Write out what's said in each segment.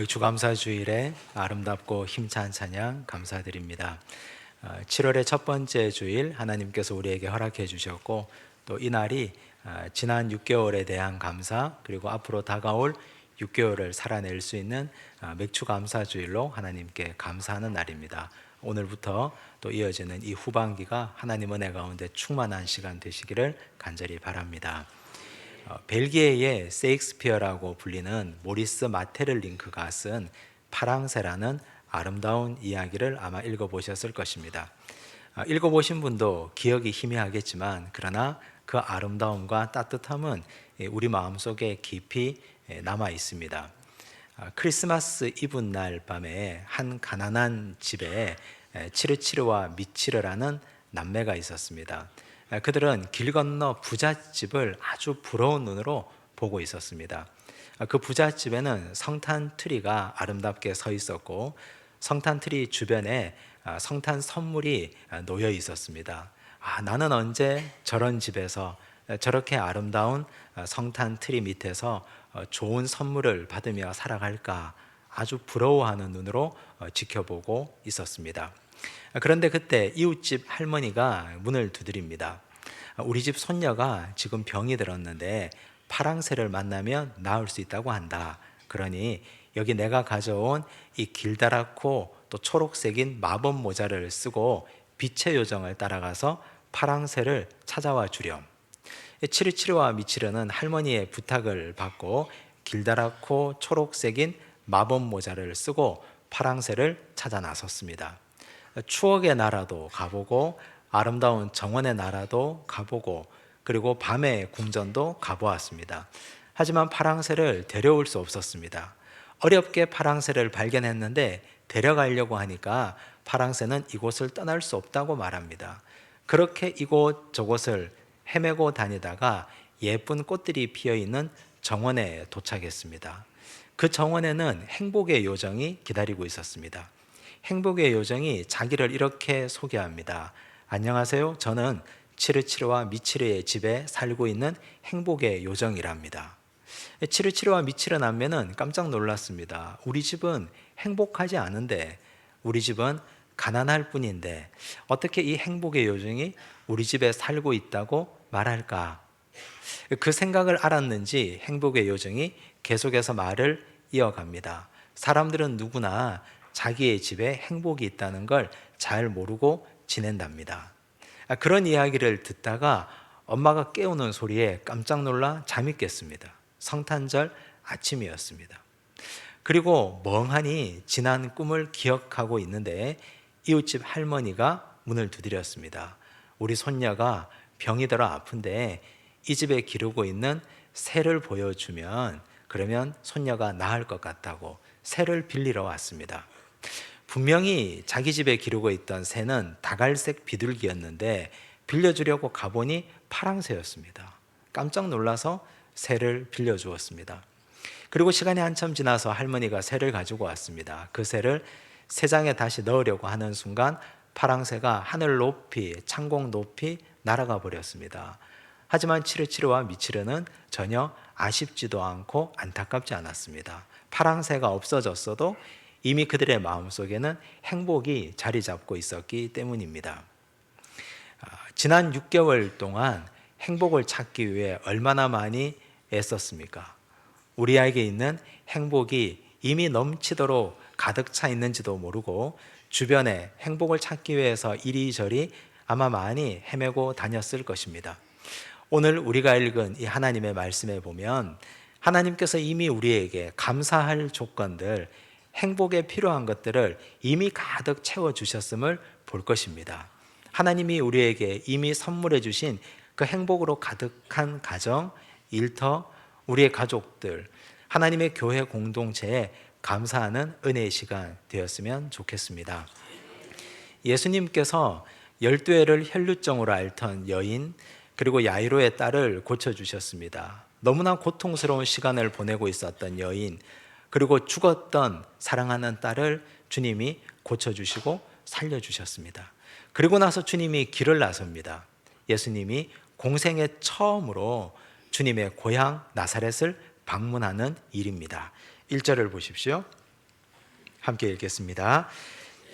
추감사주일에 아름답고 힘찬 찬양 감사드립니다. 7월의 첫 번째 주일 하나님께서 우리에게 허락해 주셨고, 또 이날이 지난 6개월에 대한 감사, 그리고 앞으로 다가올 6개월을 살아낼 수 있는 맥주감사주일로 하나님께 감사하는 날입니다. 오늘부터 또 이어지는 이 후반기가 하나님 은혜 가운데 충만한 시간 되시기를 간절히 바랍니다. 벨기에의 세익스피어라고 불리는 모리스 마테를링크가 쓴 파랑새라는 아름다운 이야기를 아마 읽어보셨을 것입니다. 읽어보신 분도 기억이 희미하겠지만, 그러나 그 아름다움과 따뜻함은 우리 마음속에 깊이 남아 있습니다. 크리스마스 이브날 밤에 한 가난한 집에 치르치르와 미치르라는 남매가 있었습니다. 그들은 길 건너 부잣집을 아주 부러운 눈으로 보고 있었습니다. 그 부잣집에는 성탄 트리가 아름답게 서 있었고, 성탄 트리 주변에 성탄 선물이 놓여 있었습니다. 나는 언제 저런 집에서 저렇게 아름다운 성탄 트리 밑에서 좋은 선물을 받으며 살아갈까, 아주 부러워하는 눈으로 지켜보고 있었습니다. 그런데 그때 이웃집 할머니가 문을 두드립니다. 우리 집 손녀가 지금 병이 들었는데 파랑새를 만나면 나을 수 있다고 한다. 그러니 여기 내가 가져온 이 길다랗고 또 초록색인 마법 모자를 쓰고 빛의 요정을 따라가서 파랑새를 찾아와 주렴. 치르치르와 미치르는 할머니의 부탁을 받고 길다랗고 초록색인 마법 모자를 쓰고 파랑새를 찾아 나섰습니다. 추억의 나라도 가보고 아름다운 정원의 나라도 가보고, 그리고 밤의 궁전도 가보았습니다. 하지만 파랑새를 데려올 수 없었습니다. 어렵게 파랑새를 발견했는데 데려가려고 하니까 파랑새는 이곳을 떠날 수 없다고 말합니다. 그렇게 이곳 저곳을 헤매고 다니다가 예쁜 꽃들이 피어있는 정원에 도착했습니다. 그 정원에는 행복의 요정이 기다리고 있었습니다. 행복의 요정이 자기를 이렇게 소개합니다. 안녕하세요. 저는 치르치르와 미치르의 집에 살고 있는 행복의 요정이랍니다. 치르치르와 미치르 남매는 깜짝 놀랐습니다. 우리 집은 행복하지 않은데, 우리 집은 가난할 뿐인데 어떻게 이 행복의 요정이 우리 집에 살고 있다고 말할까? 그 생각을 알았는지 행복의 요정이 계속해서 말을 이어갑니다. 사람들은 누구나 자기의 집에 행복이 있다는 걸 잘 모르고 지낸답니다. 그런 이야기를 듣다가 엄마가 깨우는 소리에 깜짝 놀라 잠이 깼습니다. 성탄절 아침이었습니다. 그리고 멍하니 지난 꿈을 기억하고 있는데 이웃집 할머니가 문을 두드렸습니다. 우리 손녀가 병이 들어 아픈데 이 집에 기르고 있는 새를 보여주면, 그러면 손녀가 나을 것 같다고 새를 빌리러 왔습니다. 분명히 자기 집에 기르고 있던 새는 다갈색 비둘기였는데 빌려주려고 가보니 파랑새였습니다. 깜짝 놀라서 새를 빌려주었습니다. 그리고 시간이 한참 지나서 할머니가 새를 가지고 왔습니다. 그 새를 새장에 다시 넣으려고 하는 순간 파랑새가 하늘 높이, 창공 높이 날아가 버렸습니다. 하지만 치르치르와 미치르는 전혀 아쉽지도 않고 안타깝지 않았습니다. 파랑새가 없어졌어도 이미 그들의 마음속에는 행복이 자리 잡고 있었기 때문입니다. 지난 6개월 동안 행복을 찾기 위해 얼마나 많이 애썼습니까? 우리에게 있는 행복이 이미 넘치도록 가득 차 있는지도 모르고 주변에 행복을 찾기 위해서 이리저리 아마 많이 헤매고 다녔을 것입니다. 오늘 우리가 읽은 이 하나님의 말씀에 보면 하나님께서 이미 우리에게 감사할 조건들, 행복에 필요한 것들을 이미 가득 채워주셨음을 볼 것입니다. 하나님이 우리에게 이미 선물해 주신 그 행복으로 가득한 가정, 일터, 우리의 가족들, 하나님의 교회 공동체에 감사하는 은혜의 시간 되었으면 좋겠습니다. 예수님께서 12회를 혈루증으로 앓던 여인, 그리고 야이로의 딸을 고쳐주셨습니다. 너무나 고통스러운 시간을 보내고 있었던 여인, 그리고 죽었던 사랑하는 딸을 주님이 고쳐주시고 살려주셨습니다. 그리고 나서 주님이 길을 나섭니다. 예수님이 공생애 처음으로 주님의 고향 나사렛을 방문하는 일입니다. 1절을 보십시오. 함께 읽겠습니다.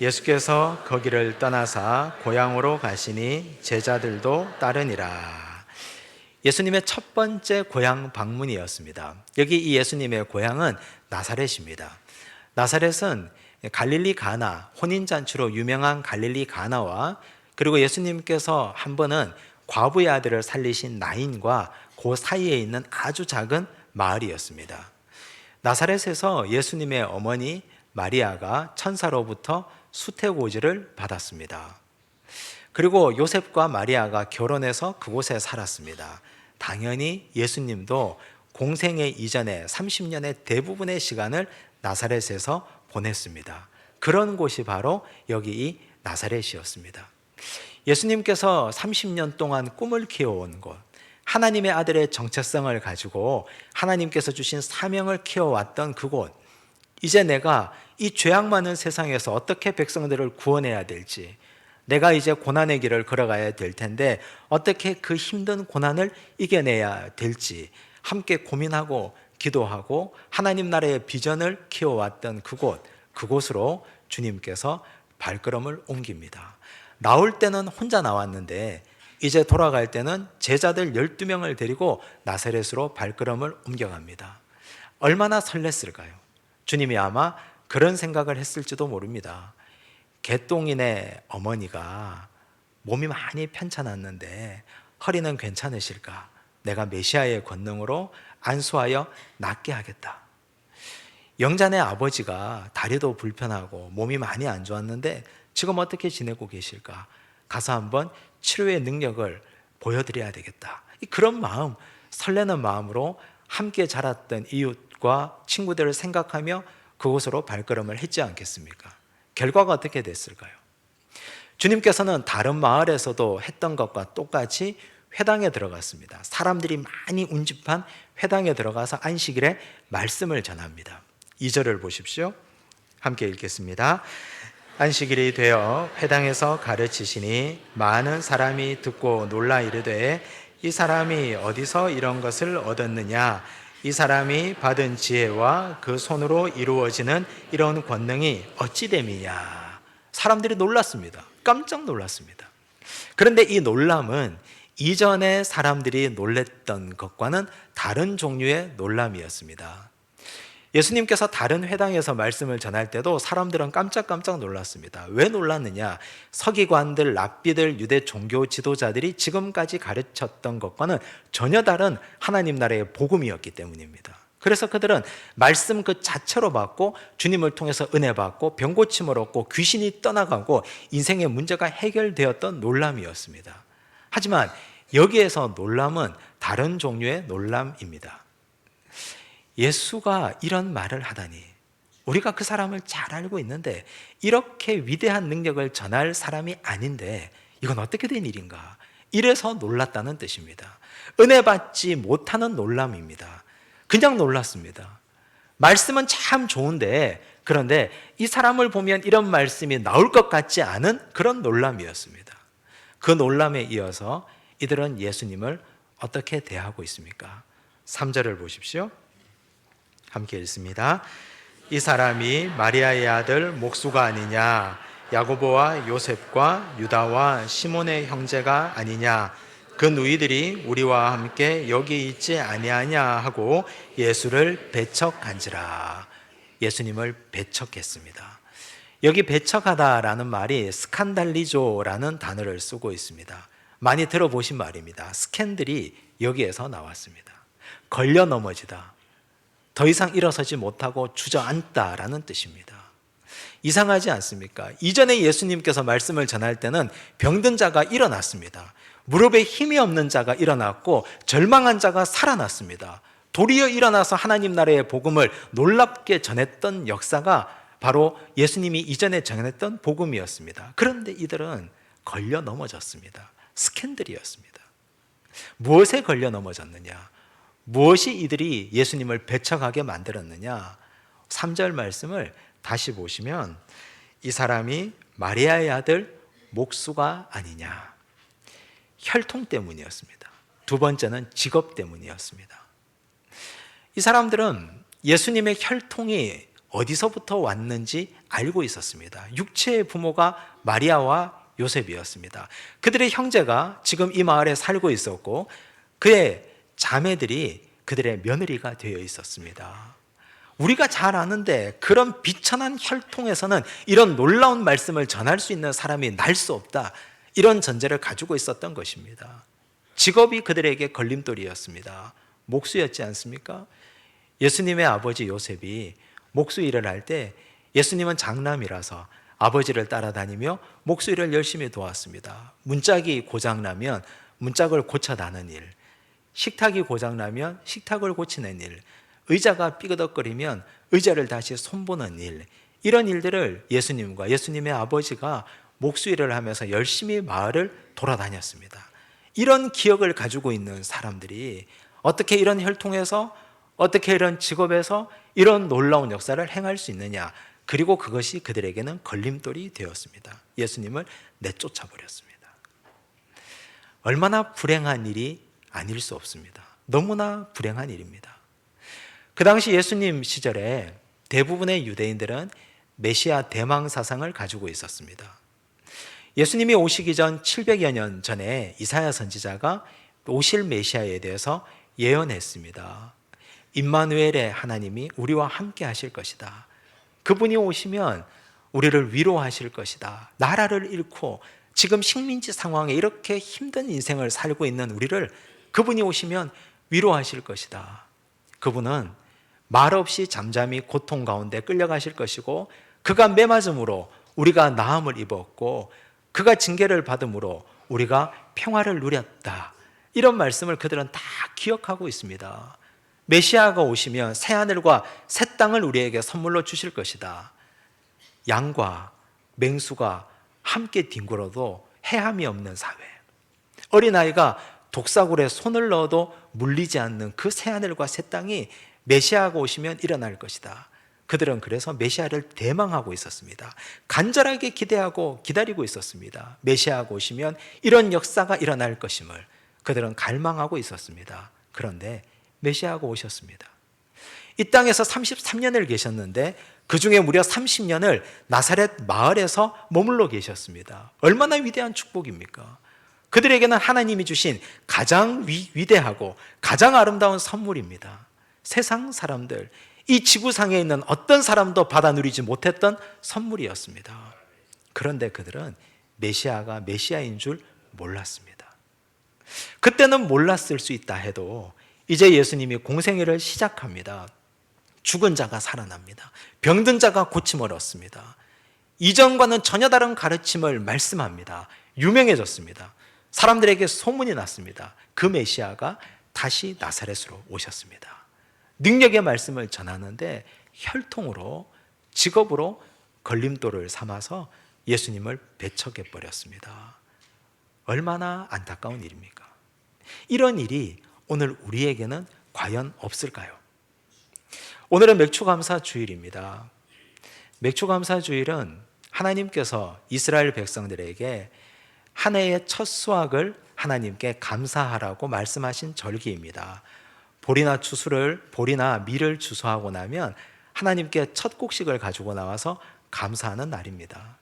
예수께서 거기를 떠나사 고향으로 가시니 제자들도 따르니라. 예수님의 첫 번째 고향 방문이었습니다. 여기 이 예수님의 고향은 나사렛입니다. 나사렛은 갈릴리 가나, 혼인잔치로 유명한 갈릴리 가나와 그리고 예수님께서 한 번은 과부의 아들을 살리신 나인과 그 사이에 있는 아주 작은 마을이었습니다. 나사렛에서 예수님의 어머니 마리아가 천사로부터 수태고지를 받았습니다. 그리고 요셉과 마리아가 결혼해서 그곳에 살았습니다. 당연히 예수님도 공생애 이전에 30년의 대부분의 시간을 나사렛에서 보냈습니다. 그런 곳이 바로 여기 이 나사렛이었습니다. 예수님께서 30년 동안 꿈을 키워온 곳, 하나님의 아들의 정체성을 가지고 하나님께서 주신 사명을 키워왔던 그곳, 이제 내가 이 죄악 많은 세상에서 어떻게 백성들을 구원해야 될지, 내가 이제 고난의 길을 걸어가야 될 텐데 어떻게 그 힘든 고난을 이겨내야 될지 함께 고민하고 기도하고 하나님 나라의 비전을 키워왔던 그곳으로 주님께서 발걸음을 옮깁니다. 나올 때는 혼자 나왔는데 이제 돌아갈 때는 제자들 12명을 데리고 나사렛으로 발걸음을 옮겨갑니다. 얼마나 설렜을까요? 주님이 아마 그런 생각을 했을지도 모릅니다. 개똥인의 어머니가 몸이 많이 편찮았는데 허리는 괜찮으실까? 내가 메시아의 권능으로 안수하여 낫게 하겠다. 영자의 아버지가 다리도 불편하고 몸이 많이 안 좋았는데 지금 어떻게 지내고 계실까? 가서 한번 치료의 능력을 보여드려야 되겠다. 그런 마음, 설레는 마음으로 함께 자랐던 이웃과 친구들을 생각하며 그곳으로 발걸음을 했지 않겠습니까? 결과가 어떻게 됐을까요? 주님께서는 다른 마을에서도 했던 것과 똑같이 회당에 들어갔습니다. 사람들이 많이 운집한 회당에 들어가서 안식일에 말씀을 전합니다. 2절을 보십시오. 함께 읽겠습니다. 안식일이 되어 회당에서 가르치시니 많은 사람이 듣고 놀라 이르되 이 사람이 어디서 이런 것을 얻었느냐? 이 사람이 받은 지혜와 그 손으로 이루어지는 이런 권능이 어찌 됨이냐? 사람들이 놀랐습니다. 깜짝 놀랐습니다. 그런데 이 놀람은 이전에 사람들이 놀랬던 것과는 다른 종류의 놀람이었습니다. 예수님께서 다른 회당에서 말씀을 전할 때도 사람들은 깜짝 놀랐습니다. 왜 놀랐느냐? 서기관들, 랍비들, 유대 종교 지도자들이 지금까지 가르쳤던 것과는 전혀 다른 하나님 나라의 복음이었기 때문입니다. 그래서 그들은 말씀 그 자체로 받고 주님을 통해서 은혜 받고 병 고침을 얻고 귀신이 떠나가고 인생의 문제가 해결되었던 놀람이었습니다. 하지만 여기에서 놀람은 다른 종류의 놀람입니다. 예수가 이런 말을 하다니, 우리가 그 사람을 잘 알고 있는데 이렇게 위대한 능력을 전할 사람이 아닌데 이건 어떻게 된 일인가? 이래서 놀랐다는 뜻입니다. 은혜 받지 못하는 놀람입니다. 그냥 놀랐습니다. 말씀은 참 좋은데 그런데 이 사람을 보면 이런 말씀이 나올 것 같지 않은 그런 놀람이었습니다. 그 놀람에 이어서 이들은 예수님을 어떻게 대하고 있습니까? 3절을 보십시오. 함께 읽습니다. 이 사람이 마리아의 아들 목수가 아니냐? 야고보와 요셉과 유다와 시몬의 형제가 아니냐? 그 누이들이 우리와 함께 여기 있지 아니하냐 하고 예수를 배척한지라. 예수님을 배척했습니다. 여기 배척하다라는 말이 스칸달리조라는 단어를 쓰고 있습니다. 많이 들어보신 말입니다. 스캔들이 여기에서 나왔습니다. 걸려 넘어지다, 더 이상 일어서지 못하고 주저앉다라는 뜻입니다. 이상하지 않습니까? 이전에 예수님께서 말씀을 전할 때는 병든 자가 일어났습니다. 무릎에 힘이 없는 자가 일어났고 절망한 자가 살아났습니다. 도리어 일어나서 하나님 나라의 복음을 놀랍게 전했던 역사가 바로 예수님이 이전에 전했던 복음이었습니다. 그런데 이들은 걸려 넘어졌습니다. 스캔들이었습니다. 무엇에 걸려 넘어졌느냐? 무엇이 이들이 예수님을 배척하게 만들었느냐? 3절 말씀을 다시 보시면 이 사람이 마리아의 아들 목수가 아니냐? 혈통 때문이었습니다. 두 번째는 직업 때문이었습니다. 이 사람들은 예수님의 혈통이 어디서부터 왔는지 알고 있었습니다. 육체의 부모가 마리아와 요셉이었습니다. 그들의 형제가 지금 이 마을에 살고 있었고 그의 자매들이 그들의 며느리가 되어 있었습니다. 우리가 잘 아는데 그런 비천한 혈통에서는 이런 놀라운 말씀을 전할 수 있는 사람이 날 수 없다, 이런 전제를 가지고 있었던 것입니다. 직업이 그들에게 걸림돌이었습니다. 목수였지 않습니까? 예수님의 아버지 요셉이 목수 일을 할 때 예수님은 장남이라서 아버지를 따라다니며 목수 일을 열심히 도왔습니다. 문짝이 고장나면 문짝을 고쳐다는 일, 식탁이 고장나면 식탁을 고치는 일, 의자가 삐그덕거리면 의자를 다시 손보는 일, 이런 일들을 예수님과 예수님의 아버지가 목수 일을 하면서 열심히 마을을 돌아다녔습니다. 이런 기억을 가지고 있는 사람들이 어떻게 이런 혈통에서, 어떻게 이런 직업에서 이런 놀라운 역사를 행할 수 있느냐, 그리고 그것이 그들에게는 걸림돌이 되었습니다. 예수님을 내쫓아 버렸습니다. 얼마나 불행한 일이 아닐 수 없습니다. 너무나 불행한 일입니다. 그 당시 예수님 시절에 대부분의 유대인들은 메시아 대망 사상을 가지고 있었습니다. 예수님이 오시기 전 700여 년 전에 이사야 선지자가 오실 메시아에 대해서 예언했습니다. 임마누엘의 하나님이 우리와 함께 하실 것이다. 그분이 오시면 우리를 위로하실 것이다. 나라를 잃고 지금 식민지 상황에 이렇게 힘든 인생을 살고 있는 우리를 그분이 오시면 위로하실 것이다. 그분은 말없이 잠잠히 고통 가운데 끌려가실 것이고 그가 매맞음으로 우리가 나음을 입었고 그가 징계를 받음으로 우리가 평화를 누렸다. 이런 말씀을 그들은 다 기억하고 있습니다. 메시아가 오시면 새하늘과 새 땅을 우리에게 선물로 주실 것이다. 양과 맹수가 함께 뒹굴어도 해함이 없는 사회, 어린아이가 독사굴에 손을 넣어도 물리지 않는 그 새하늘과 새 땅이 메시아가 오시면 일어날 것이다. 그들은 그래서 메시아를 대망하고 있었습니다. 간절하게 기대하고 기다리고 있었습니다. 메시아가 오시면 이런 역사가 일어날 것임을 그들은 갈망하고 있었습니다. 그런데 메시아가 오셨습니다. 이 땅에서 33년을 계셨는데 그 중에 무려 30년을 나사렛 마을에서 머물러 계셨습니다. 얼마나 위대한 축복입니까? 그들에게는 하나님이 주신 가장 위대하고 가장 아름다운 선물입니다. 세상 사람들, 이 지구상에 있는 어떤 사람도 받아 누리지 못했던 선물이었습니다. 그런데 그들은 메시아가 메시아인 줄 몰랐습니다. 그때는 몰랐을 수 있다 해도 이제 예수님이 공생애를 시작합니다. 죽은 자가 살아납니다. 병든 자가 고침을 얻습니다. 이전과는 전혀 다른 가르침을 말씀합니다. 유명해졌습니다. 사람들에게 소문이 났습니다. 그 메시아가 다시 나사렛으로 오셨습니다. 능력의 말씀을 전하는데 혈통으로, 직업으로 걸림돌을 삼아서 예수님을 배척해 버렸습니다. 얼마나 안타까운 일입니까? 이런 일이 오늘 우리에게는 과연 없을까요? 오늘은 맥추감사 주일입니다. 맥추감사 주일은 하나님께서 이스라엘 백성들에게 한 해의 첫 수확을 하나님께 감사하라고 말씀하신 절기입니다. 보리나 밀을 추수하고 나면 하나님께 첫 곡식을 가지고 나와서 감사하는 날입니다.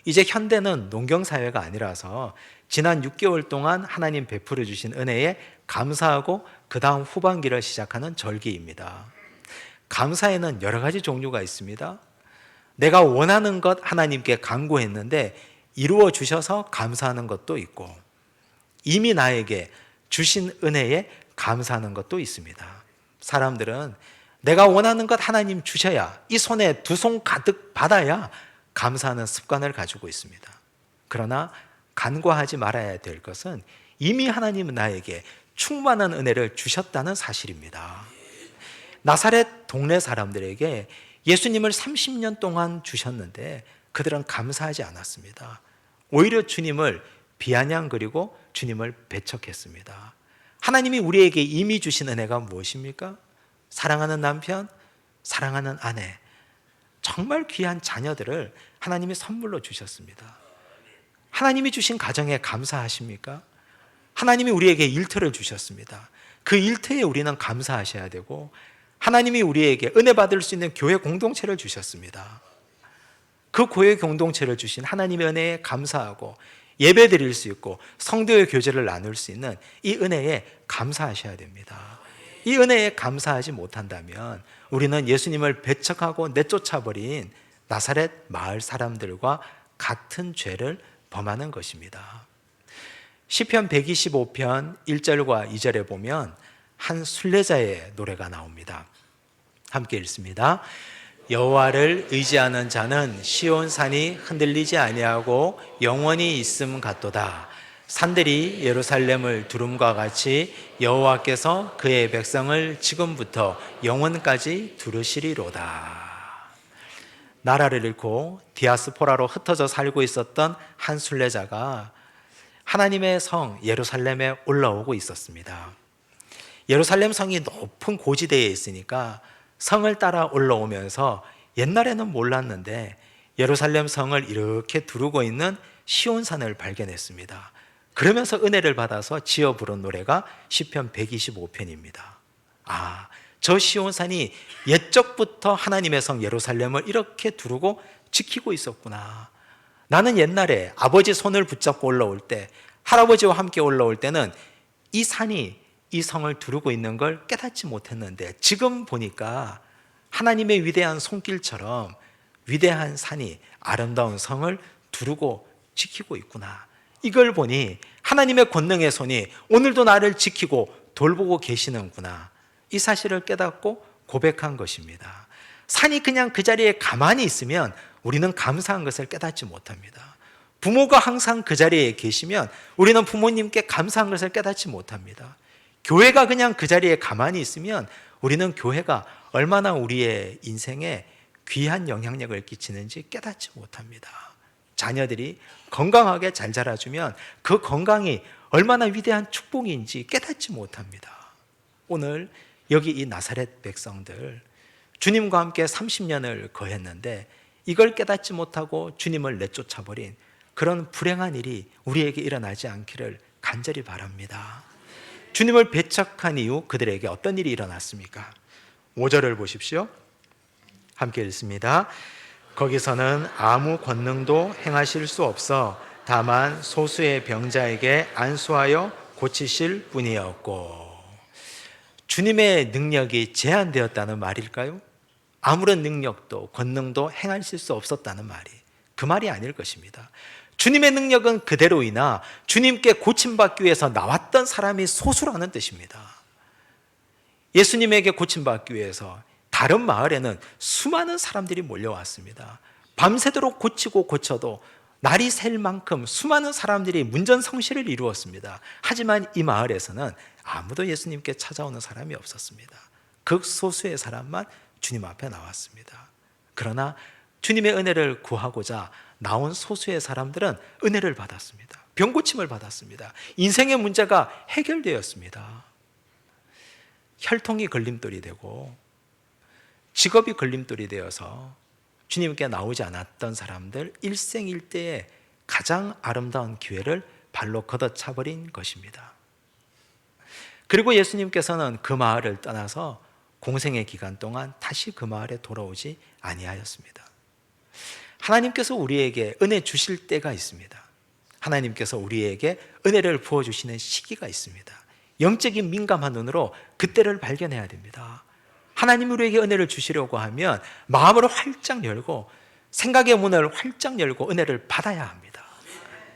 이제 현대는 농경사회가 아니라서 지난 6개월 동안 하나님 베풀어 주신 은혜에 감사하고 그 다음 후반기를 시작하는 절기입니다. 감사에는 여러 가지 종류가 있습니다. 내가 원하는 것 하나님께 간구했는데 이루어 주셔서 감사하는 것도 있고, 이미 나에게 주신 은혜에 감사하는 것도 있습니다. 사람들은 내가 원하는 것 하나님 주셔야, 이 손에 두 손 가득 받아야 감사하는 습관을 가지고 있습니다. 그러나 간과하지 말아야 될 것은 이미 하나님은 나에게 충만한 은혜를 주셨다는 사실입니다. 나사렛 동네 사람들에게 예수님을 30년 동안 주셨는데 그들은 감사하지 않았습니다. 오히려 주님을 비아냥거리고 주님을 배척했습니다. 하나님이 우리에게 이미 주신 은혜가 무엇입니까? 사랑하는 남편, 사랑하는 아내, 정말 귀한 자녀들을 하나님이 선물로 주셨습니다. 하나님이 주신 가정에 감사하십니까? 하나님이 우리에게 일터를 주셨습니다. 그 일터에 우리는 감사하셔야 되고, 하나님이 우리에게 은혜 받을 수 있는 교회 공동체를 주셨습니다. 그 교회 공동체를 주신 하나님의 은혜에 감사하고 예배 드릴 수 있고 성도의 교제를 나눌 수 있는 이 은혜에 감사하셔야 됩니다. 이 은혜에 감사하지 못한다면 우리는 예수님을 배척하고 내쫓아버린 나사렛 마을 사람들과 같은 죄를 범하는 것입니다. 시편 125편 1절과 2절에 보면 한 순례자의 노래가 나옵니다. 함께 읽습니다. 여호와를 의지하는 자는 시온산이 흔들리지 아니하고 영원히 있음 같도다. 산들이 예루살렘을 두름과 같이 여호와께서 그의 백성을 지금부터 영원까지 두르시리로다. 나라를 잃고 디아스포라로 흩어져 살고 있었던 한 순례자가 하나님의 성 예루살렘에 올라오고 있었습니다. 예루살렘 성이 높은 고지대에 있으니까 성을 따라 올라오면서 옛날에는 몰랐는데 예루살렘 성을 이렇게 두르고 있는 시온산을 발견했습니다. 그러면서 은혜를 받아서 지어 부른 노래가 시편 125편입니다. 저 시온산이 옛적부터 하나님의 성 예루살렘을 이렇게 두르고 지키고 있었구나. 나는 옛날에 아버지 손을 붙잡고 올라올 때, 할아버지와 함께 올라올 때는 이 산이 이 성을 두르고 있는 걸 깨닫지 못했는데 지금 보니까 하나님의 위대한 손길처럼 위대한 산이 아름다운 성을 두르고 지키고 있구나. 이걸 보니 하나님의 권능의 손이 오늘도 나를 지키고 돌보고 계시는구나. 이 사실을 깨닫고 고백한 것입니다. 산이 그냥 그 자리에 가만히 있으면 우리는 감사한 것을 깨닫지 못합니다. 부모가 항상 그 자리에 계시면 우리는 부모님께 감사한 것을 깨닫지 못합니다. 교회가 그냥 그 자리에 가만히 있으면 우리는 교회가 얼마나 우리의 인생에 귀한 영향력을 끼치는지 깨닫지 못합니다. 자녀들이 건강하게 잘 자라주면 그 건강이 얼마나 위대한 축복인지 깨닫지 못합니다. 오늘 여기 이 나사렛 백성들, 주님과 함께 30년을 거했는데 이걸 깨닫지 못하고 주님을 내쫓아버린 그런 불행한 일이 우리에게 일어나지 않기를 간절히 바랍니다. 주님을 배척한 이후 그들에게 어떤 일이 일어났습니까? 5절을 보십시오. 함께 읽습니다. 거기서는 아무 권능도 행하실 수 없어 다만 소수의 병자에게 안수하여 고치실 뿐이었고. 주님의 능력이 제한되었다는 말일까요? 아무런 능력도 권능도 행하실 수 없었다는 말이 그 말이 아닐 것입니다. 주님의 능력은 그대로이나 주님께 고침받기 위해서 나왔던 사람이 소수라는 뜻입니다. 예수님에게 고침받기 위해서 다른 마을에는 수많은 사람들이 몰려왔습니다. 밤새도록 고치고 고쳐도 날이 샐 만큼 수많은 사람들이 문전성시를 이루었습니다. 하지만 이 마을에서는 아무도 예수님께 찾아오는 사람이 없었습니다. 극소수의 사람만 주님 앞에 나왔습니다. 그러나 주님의 은혜를 구하고자 나온 소수의 사람들은 은혜를 받았습니다. 병고침을 받았습니다. 인생의 문제가 해결되었습니다. 혈통이 걸림돌이 되고 직업이 걸림돌이 되어서 주님께 나오지 않았던 사람들 일생일대의 가장 아름다운 기회를 발로 걷어차버린 것입니다. 그리고 예수님께서는 그 마을을 떠나서 공생의 기간 동안 다시 그 마을에 돌아오지 아니하였습니다. 하나님께서 우리에게 은혜 주실 때가 있습니다. 하나님께서 우리에게 은혜를 부어주시는 시기가 있습니다. 영적인 민감한 눈으로 그때를 발견해야 됩니다. 하나님이 우리에게 은혜를 주시려고 하면 마음을 활짝 열고 생각의 문을 활짝 열고 은혜를 받아야 합니다.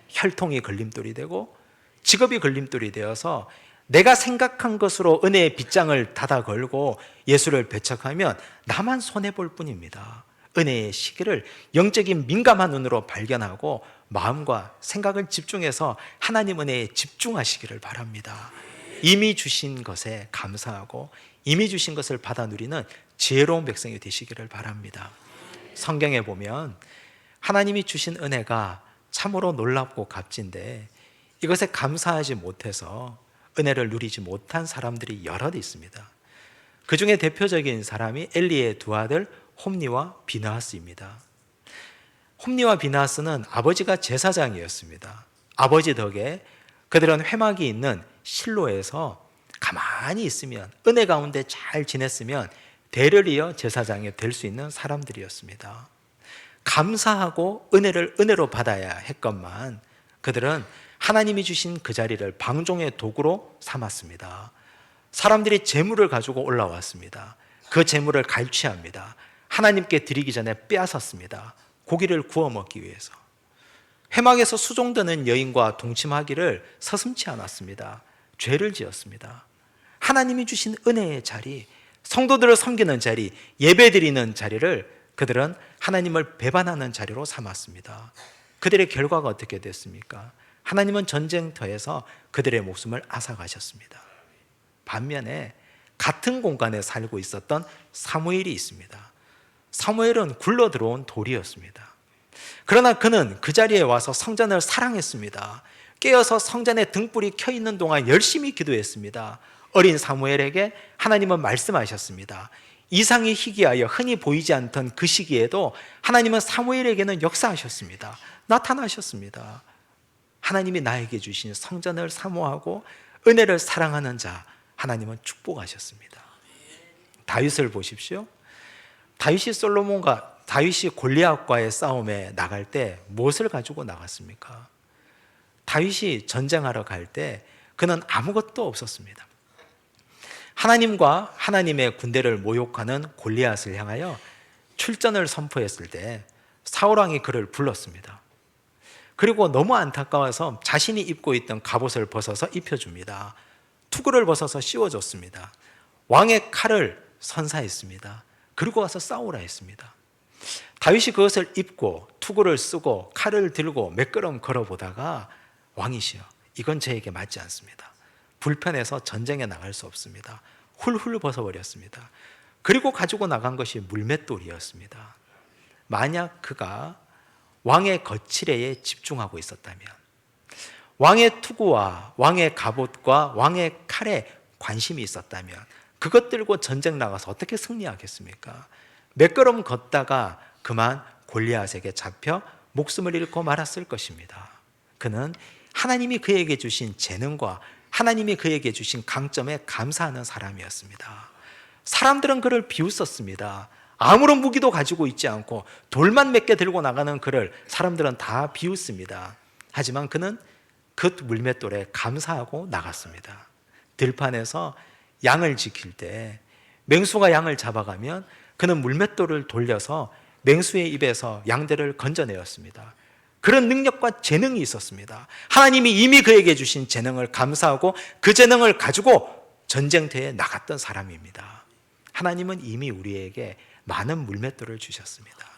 혈통이 걸림돌이 되고 직업이 걸림돌이 되어서 내가 생각한 것으로 은혜의 빗장을 닫아 걸고 예수를 배척하면 나만 손해볼 뿐입니다. 은혜의 시기를 영적인 민감한 눈으로 발견하고 마음과 생각을 집중해서 하나님 은혜에 집중하시기를 바랍니다. 이미 주신 것에 감사하고 이미 주신 것을 받아 누리는 지혜로운 백성이 되시기를 바랍니다. 성경에 보면 하나님이 주신 은혜가 참으로 놀랍고 값진데 이것에 감사하지 못해서 은혜를 누리지 못한 사람들이 여럿 있습니다. 그 중에 대표적인 사람이 엘리의 두 아들 홈니와 비느하스입니다. 홈니와 비느하스는 아버지가 제사장이었습니다. 아버지 덕에 그들은 회막이 있는 실로에서 가만히 있으면 은혜 가운데 잘 지냈으면 대를 이어 제사장이 될 수 있는 사람들이었습니다. 감사하고 은혜를 은혜로 받아야 했건만 그들은 하나님이 주신 그 자리를 방종의 도구로 삼았습니다. 사람들이 재물을 가지고 올라왔습니다. 그 재물을 갈취합니다. 하나님께 드리기 전에 빼앗았습니다. 고기를 구워 먹기 위해서. 회막에서 수종드는 여인과 동침하기를 서슴지 않았습니다. 죄를 지었습니다. 하나님이 주신 은혜의 자리, 성도들을 섬기는 자리, 예배드리는 자리를 그들은 하나님을 배반하는 자리로 삼았습니다. 그들의 결과가 어떻게 됐습니까? 하나님은 전쟁터에서 그들의 목숨을 앗아가셨습니다. 반면에 같은 공간에 살고 있었던 사무엘이 있습니다. 사무엘은 굴러 들어온 돌이었습니다. 그러나 그는 그 자리에 와서 성전을 사랑했습니다. 깨어서 성전에 등불이 켜 있는 동안 열심히 기도했습니다. 어린 사무엘에게 하나님은 말씀하셨습니다. 이상이 희귀하여 흔히 보이지 않던 그 시기에도 하나님은 사무엘에게는 역사하셨습니다. 나타나셨습니다. 하나님이 나에게 주신 성전을 사모하고 은혜를 사랑하는 자, 하나님은 축복하셨습니다. 다윗을 보십시오. 다윗이 골리앗과의 싸움에 나갈 때 무엇을 가지고 나갔습니까? 다윗이 전쟁하러 갈 때 그는 아무것도 없었습니다. 하나님과 하나님의 군대를 모욕하는 골리앗을 향하여 출전을 선포했을 때 사울왕이 그를 불렀습니다. 그리고 너무 안타까워서 자신이 입고 있던 갑옷을 벗어서 입혀줍니다. 투구를 벗어서 씌워줬습니다. 왕의 칼을 선사했습니다. 그리고 와서 싸우라 했습니다. 다윗이 그것을 입고 투구를 쓰고 칼을 들고 몇 걸음 걸어보다가 왕이시여, 이건 저에게 맞지 않습니다. 불편해서 전쟁에 나갈 수 없습니다. 훌훌 벗어버렸습니다. 그리고 가지고 나간 것이 물맷돌이었습니다. 만약 그가 왕의 거칠애에 집중하고 있었다면, 왕의 투구와 왕의 갑옷과 왕의 칼에 관심이 있었다면 그것 들고 전쟁 나가서 어떻게 승리하겠습니까? 몇 걸음 걷다가 그만 골리앗에게 잡혀 목숨을 잃고 말았을 것입니다. 그는 하나님이 그에게 주신 재능과 하나님이 그에게 주신 강점에 감사하는 사람이었습니다. 사람들은 그를 비웃었습니다. 아무런 무기도 가지고 있지 않고 돌만 몇 개 들고 나가는 그를 사람들은 다 비웃습니다. 하지만 그는 그 물맷돌에 감사하고 나갔습니다. 들판에서 양을 지킬 때 맹수가 양을 잡아가면 그는 물맷돌을 돌려서 맹수의 입에서 양들을 건져내었습니다. 그런 능력과 재능이 있었습니다. 하나님이 이미 그에게 주신 재능을 감사하고 그 재능을 가지고 전쟁터에 나갔던 사람입니다. 하나님은 이미 우리에게 많은 물맷돌을 주셨습니다.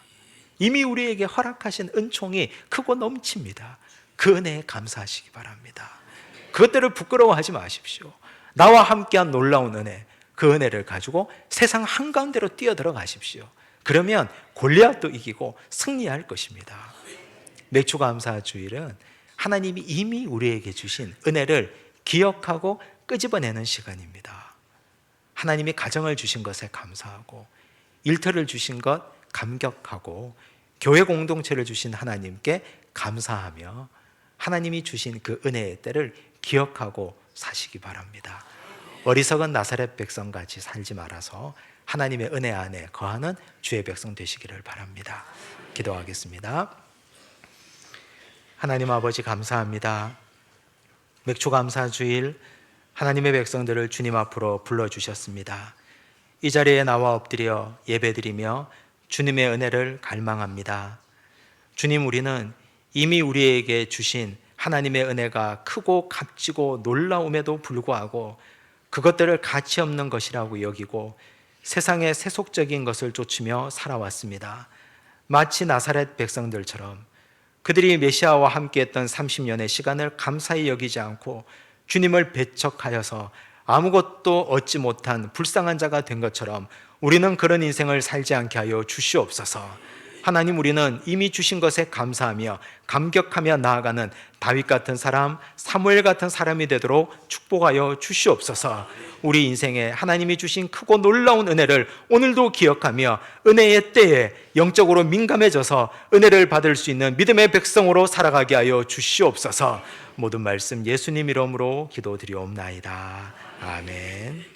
이미 우리에게 허락하신 은총이 크고 넘칩니다. 그 은혜에 감사하시기 바랍니다. 그것들을 부끄러워하지 마십시오. 나와 함께한 놀라운 은혜, 그 은혜를 가지고 세상 한가운데로 뛰어들어가십시오. 그러면 골리앗도 이기고 승리할 것입니다. 맥주감사 주일은 하나님이 이미 우리에게 주신 은혜를 기억하고 끄집어내는 시간입니다. 하나님이 가정을 주신 것에 감사하고 일터를 주신 것 감격하고 교회 공동체를 주신 하나님께 감사하며 하나님이 주신 그 은혜의 때를 기억하고 사시기 바랍니다. 어리석은 나사렛 백성같이 살지 말아서 하나님의 은혜 안에 거하는 주의 백성 되시기를 바랍니다. 기도하겠습니다. 하나님 아버지 감사합니다. 맥주감사 주일 하나님의 백성들을 주님 앞으로 불러주셨습니다. 이 자리에 나와 엎드려 예배드리며 주님의 은혜를 갈망합니다. 주님, 우리는 이미 우리에게 주신 하나님의 은혜가 크고 값지고 놀라움에도 불구하고 그것들을 가치 없는 것이라고 여기고 세상의 세속적인 것을 쫓으며 살아왔습니다. 마치 나사렛 백성들처럼 그들이 메시아와 함께했던 30년의 시간을 감사히 여기지 않고 주님을 배척하여서 아무것도 얻지 못한 불쌍한 자가 된 것처럼 우리는 그런 인생을 살지 않게 하여 주시옵소서. 하나님, 우리는 이미 주신 것에 감사하며 감격하며 나아가는 다윗 같은 사람, 사무엘 같은 사람이 되도록 축복하여 주시옵소서. 우리 인생에 하나님이 주신 크고 놀라운 은혜를 오늘도 기억하며 은혜의 때에 영적으로 민감해져서 은혜를 받을 수 있는 믿음의 백성으로 살아가게 하여 주시옵소서. 모든 말씀 예수님 이름으로 기도드리옵나이다. 아멘.